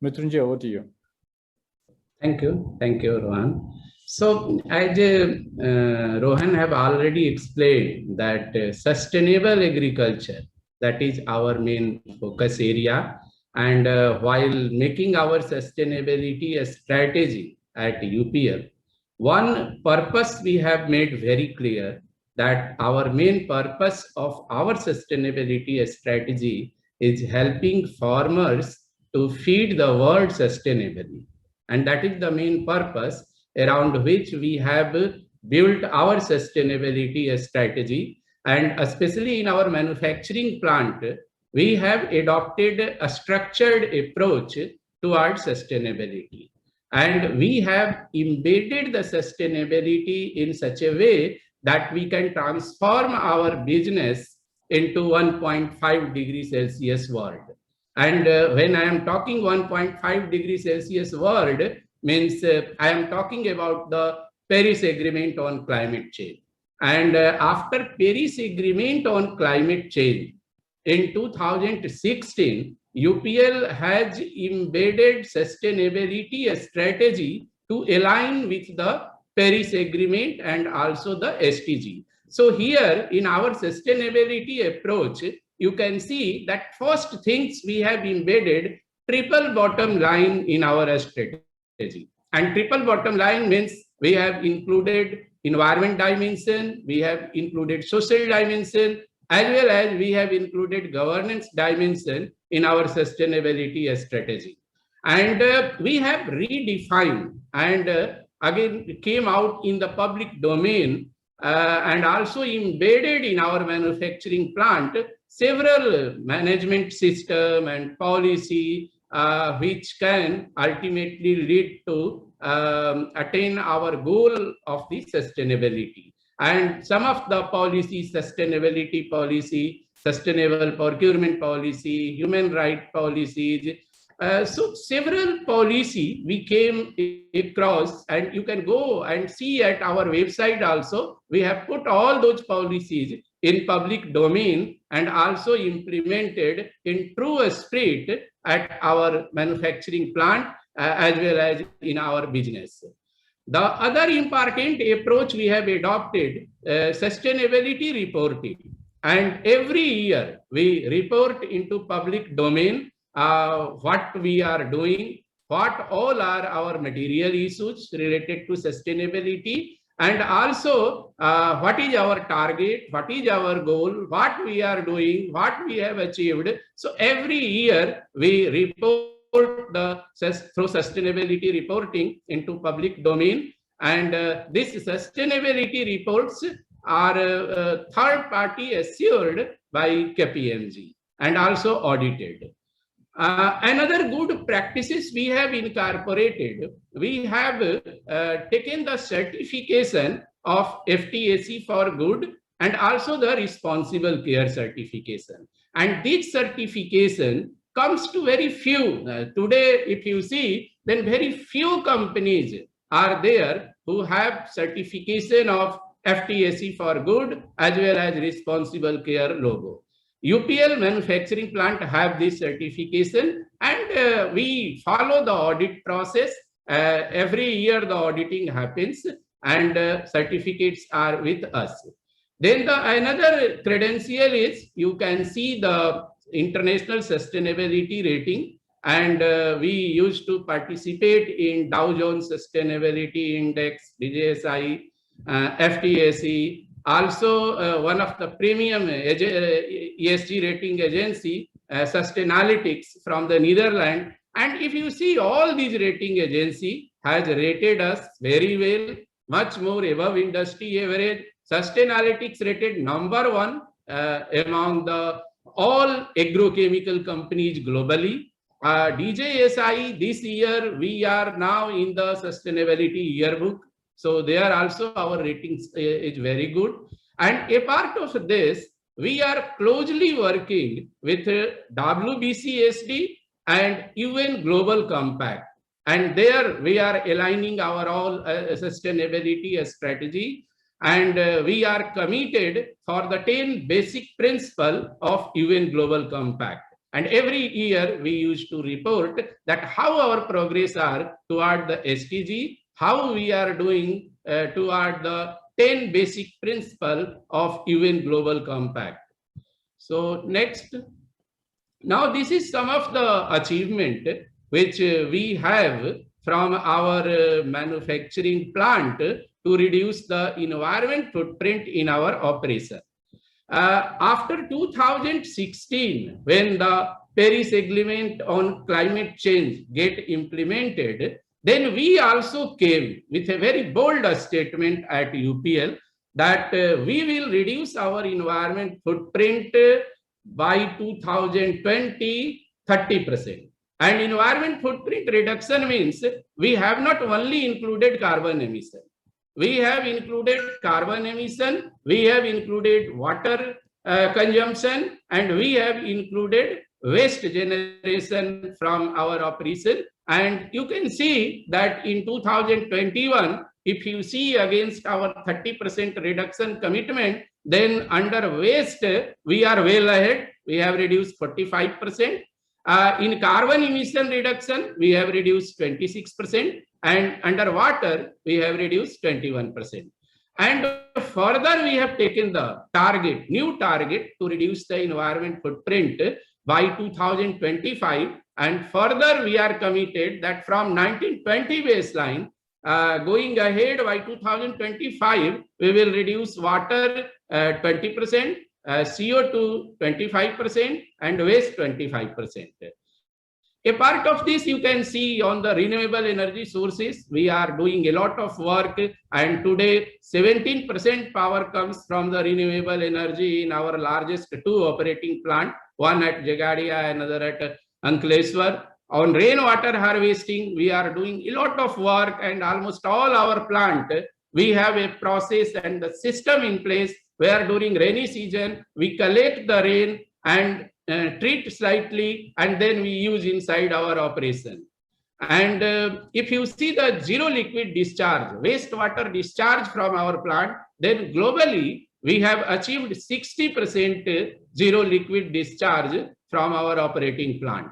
Mrityunjay, over to you. Thank you, Rohan. So, as Rohan have already explained that sustainable agriculture, that is our main focus area. And while making our sustainability a strategy at UPL, one purpose we have made very clear, that our main purpose of our sustainability strategy is helping farmers to feed the world sustainably. And that is the main purpose around which we have built our sustainability strategy. And especially in our manufacturing plant, we have adopted a structured approach towards sustainability. And we have embedded the sustainability in such a way that we can transform our business into 1.5 degrees Celsius world. And when I am talking 1.5 degrees Celsius world, means I am talking about the Paris Agreement on climate change. And after Paris Agreement on climate change, in 2016, UPL has embedded sustainability strategy to align with the Paris Agreement and also the SDG. So here in our sustainability approach, you can see that first things we have embedded triple bottom line in our strategy. And triple bottom line means we have included environment dimension, we have included social dimension, as well as we have included governance dimension in our sustainability strategy. And we have redefined and again came out in the public domain and also embedded in our manufacturing plant several management system and policy which can ultimately lead to attain our goal of the sustainability. And some of the policies, sustainability policy, sustainable procurement policy, human rights policies. So several policy we came across, and you can go and see at our website also. We have put all those policies in public domain and also implemented in true spirit at our manufacturing plant as well as in our business. The other important approach we have adopted, sustainability reporting. And every year we report into public domain what we are doing, what all are our material issues related to sustainability, and also what is our target, what is our goal, what we are doing, what we have achieved. So every year we report through sustainability reporting into public domain, and these sustainability reports are third party assured by KPMG and also audited. Another good practices we have incorporated, we have taken the certification of FTSE for Good and also the responsible care certification. And this certification comes to very few. Today, if you see, then very few companies are there who have certification of FTSE for Good as well as responsible care logo. UPL manufacturing plant have this certification, and we follow the audit process. Every year the auditing happens and certificates are with us. Then another credential is, you can see the International Sustainability Rating, and we used to participate in Dow Jones Sustainability Index, DJSI, FTSE, also one of the premium ESG rating agency, Sustainalytics from the Netherlands. And if you see, all these rating agency has rated us very well, much more above industry average. Sustainalytics rated #1 among the all agrochemical companies globally. DJSI, this year we are now in the sustainability yearbook. So there also our ratings is very good. And a part of this, we are closely working with WBCSD and UN Global Compact. And there we are aligning our all sustainability strategy. And we are committed for the 10 basic principles of UN Global Compact. And every year we used to report that how our progress are toward the SDG, how we are doing toward the 10 basic principle of UN Global Compact. So next. Now this is some of the achievement which we have from our manufacturing plant to reduce the environment footprint in our operation. After 2016, when the Paris Agreement on climate change get implemented, then we also came with a very bold statement at UPL that we will reduce our environment footprint by 2020, 30%. And environment footprint reduction means we have not only included carbon emission. We have included carbon emission, we have included water consumption, and we have included waste generation from our operation. And you can see that in 2021, if you see against our 30% reduction commitment, then under waste, we are well ahead. We have reduced 45%. In carbon emission reduction, we have reduced 26%. And under water, we have reduced 21%. And further, we have taken the target, new target to reduce the environment footprint by 2025. And further, we are committed that from 1920 baseline, going ahead by 2025, we will reduce water 20%, CO2 25%, and waste 25%. A part of this you can see on the renewable energy sources. We are doing a lot of work, and today 17% power comes from the renewable energy in our largest two operating plant, one at Jagadia, another at Ankleshwar. On rainwater harvesting, we are doing a lot of work, and almost all our plant, we have a process and the system in place where during rainy season, we collect the rain and treat slightly, and then we use inside our operation. And if you see the zero liquid discharge, wastewater discharge from our plant, then globally, we have achieved 60% zero liquid discharge from our operating plant.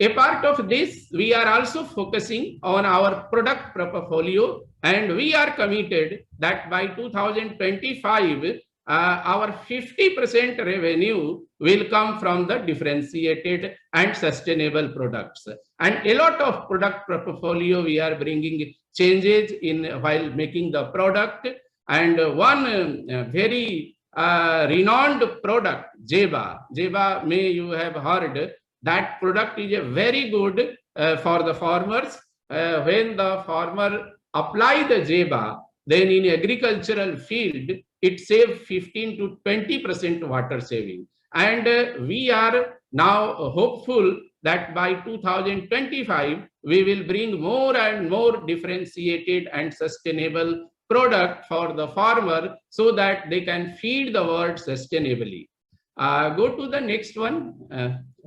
A part of this, we are also focusing on our product portfolio, and we are committed that by 2025, our 50% revenue will come from the differentiated and sustainable products. And a lot of product portfolio, we are bringing changes in while making the product. And one very renowned product, Jeba, may you have heard, that product is a very good for the farmers. When the farmer apply the Jeba, then in agricultural field, it saves 15 to 20% water saving. And we are now hopeful that by 2025, we will bring more and more differentiated and sustainable product for the farmer so that they can feed the world sustainably. Go to the next one,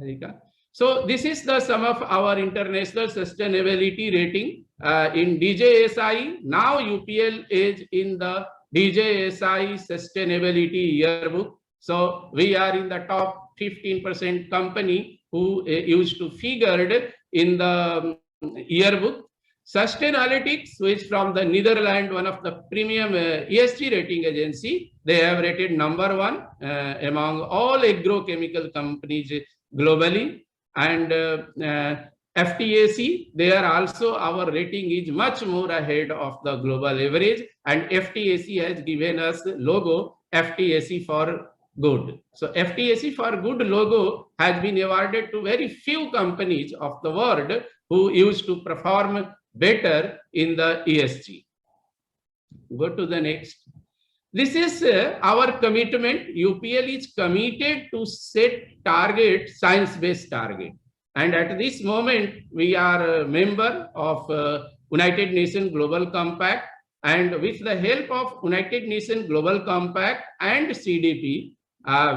Erika. So this is the sum of our international sustainability rating in DJSI. Now UPL is in the DJSI Sustainability Yearbook. So we are in the top 15% company who used to figured in the yearbook. Sustainalytics, which from the Netherlands, one of the premium ESG rating agency, they have rated #1 among all agrochemical companies globally. And FTSE, they are also, our rating is much more ahead of the global average, and FTSE has given us logo FTSE for good. So FTSE for good logo has been awarded to very few companies of the world who used to perform better in the ESG. Go to the next. This is our commitment. UPL is committed to set target, science-based target. And at this moment, we are a member of United Nations Global Compact. And with the help of United Nations Global Compact and CDP,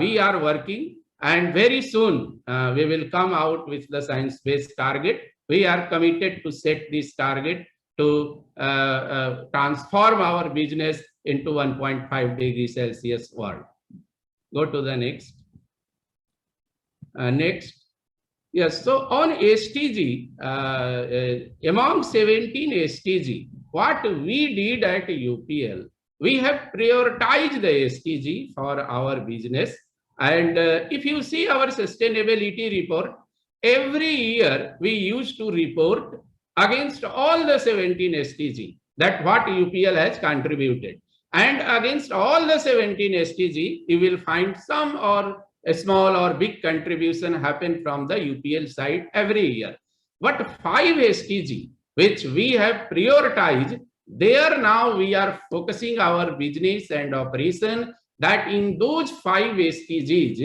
we are working. And very soon, we will come out with the science-based target. We are committed to set this target to transform our business into 1.5 degrees Celsius world. Go to the next. Next. Yes, so on STG, among 17 STG, what we did at UPL, we have prioritized the STG for our business. And if you see our sustainability report, every year we used to report against all the 17 STG, that what UPL has contributed. And against all the 17 STG, you will find some or a small or big contribution happen from the UPL side every year. But 5 STG, which we have prioritized, there now we are focusing our business and operation that in those 5 STGs,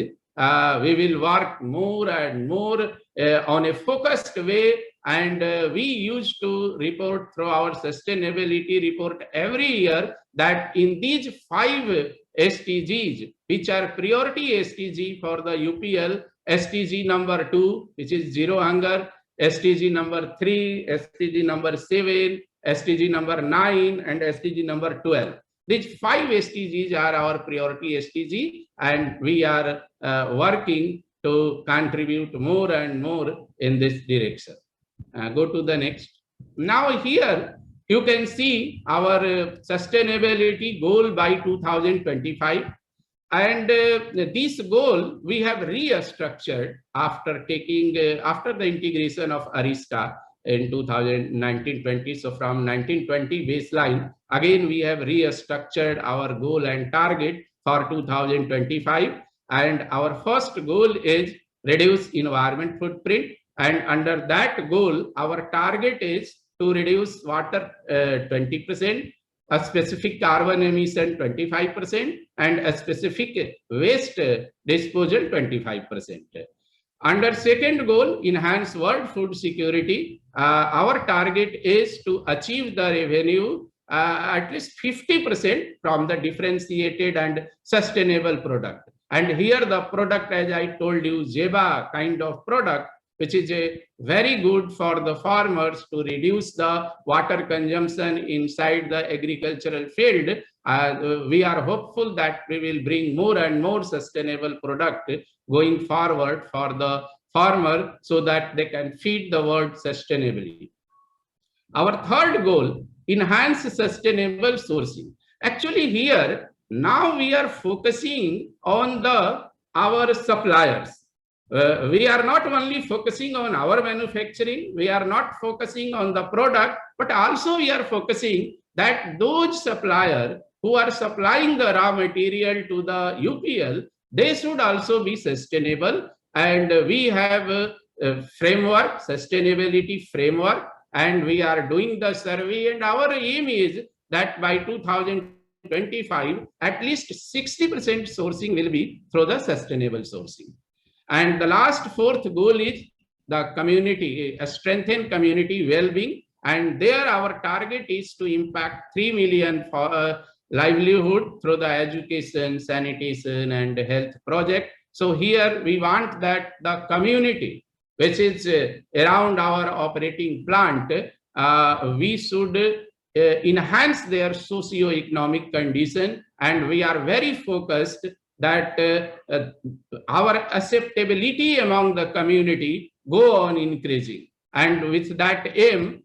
we will work more and more on a focused way. And we used to report through our sustainability report every year that in these 5 STGs, which are priority STG for the UPL, STG number 2, which is zero hunger, STG number 3, STG number 7, STG number 9, and STG number 12. These 5 STGs are our priority STG, and we are working to contribute more and more in this direction. Go to the next. Now here, you can see our sustainability goal by 2025. And this goal we have restructured after after the integration of Arista in 2019-20. So from 1920 baseline, again we have restructured our goal and target for 2025. And our first goal is reduce environment footprint. And under that goal, our target is to reduce water 20%, a specific carbon emission 25%, and a specific waste disposal 25%. Under second goal, enhance world food security, our target is to achieve the revenue at least 50% from the differentiated and sustainable product. And here the product, as I told you, Zeba kind of product, which is very good for the farmers to reduce the water consumption inside the agricultural field. We are hopeful that we will bring more and more sustainable product going forward for the farmer so that they can feed the world sustainably. Our third goal, enhance sustainable sourcing. Actually here, now we are focusing on our suppliers. We are not only focusing on our manufacturing, we are not focusing on the product, but also we are focusing that those suppliers who are supplying the raw material to the UPL, they should also be sustainable. And we have a framework, sustainability framework, and we are doing the survey. And our aim is that by 2025, at least 60% sourcing will be through the sustainable sourcing. And the last fourth goal is the community, strengthen community well-being. And there our target is to impact 3 million livelihood through the education, sanitation, and health project. So here we want that the community, which is around our operating plant, we should enhance their socio-economic condition. And we are very focused that our acceptability among the community go on increasing. And with that aim,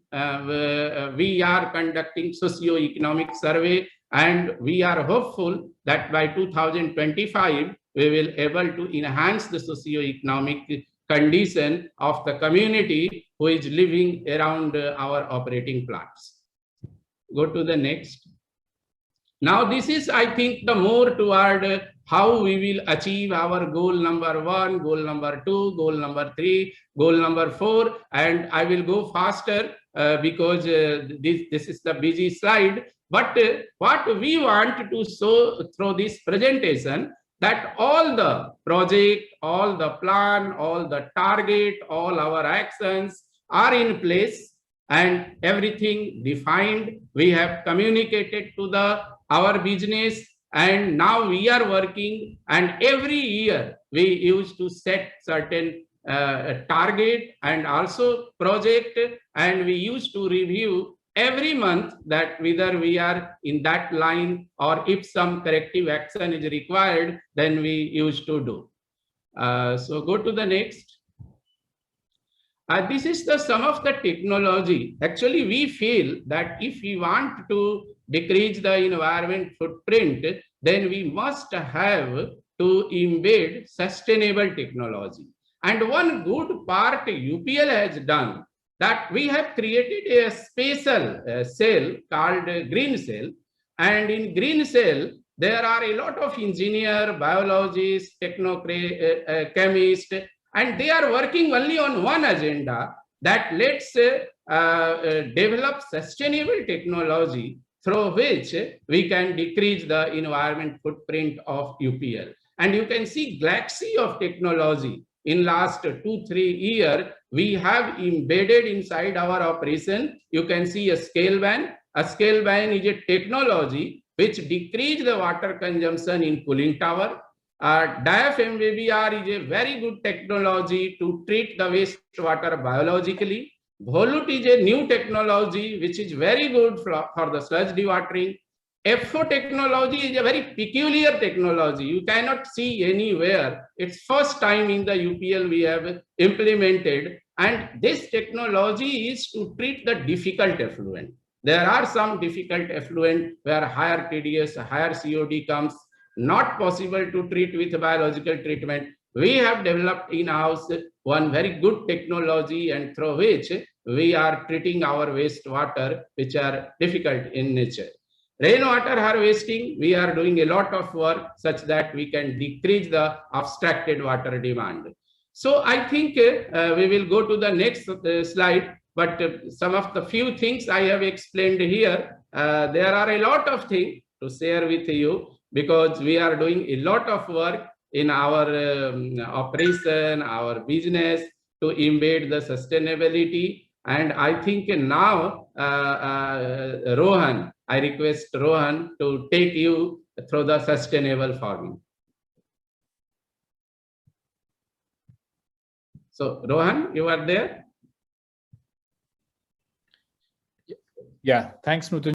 we are conducting socio-economic survey, and we are hopeful that by 2025, we will able to enhance the socio-economic condition of the community who is living around our operating plants. Go to the next. Now this is, I think, the more toward how we will achieve our goal number 1, goal number 2, goal number 3, goal number 4. And I will go faster because this is the busy slide. But what we want to show through this presentation, that all the project, all the plan, all the target, all our actions are in place and everything defined. We have communicated to our business, and now we are working, and every year we used to set certain target and also project, and we used to review every month that whether we are in that line or if some corrective action is required, then we used to do. So go to the next. This is the sum of the technology. Actually, we feel that if we want to decrease the environment footprint, then we must have to embed sustainable technology. And one good part UPL has done, that we have created a special cell called Green Cell. And in Green Cell, there are a lot of engineers, biologists, chemists, and they are working only on one agenda, that let's develop sustainable technology through which we can decrease the environment footprint of UPL. And you can see galaxy of technology. In last 2-3 years, we have embedded inside our operation. You can see a scale van. A scale van is a technology which decrease the water consumption in cooling tower. DAF-MVBR is a very good technology to treat the wastewater biologically. Volute is a new technology which is very good for the sludge dewatering. FO technology is a very peculiar technology. You cannot see anywhere. It's first time in the UPL we have implemented. And this technology is to treat the difficult effluent. There are some difficult effluent where higher TDS, higher COD comes, not possible to treat with biological treatment. We have developed in-house one very good technology, and through which we are treating our wastewater which are difficult in nature. Rainwater harvesting, we are doing a lot of work such that we can decrease the abstracted water demand. So I think we will go to the next slide, but some of the few things I have explained here, there are a lot of things to share with you, because we are doing a lot of work in our operation, our business, to embed the sustainability. And I think now, Rohan, I request Rohan to take you through the sustainable farming. So Rohan, you are there? Yeah, thanks, Mruthyunjay.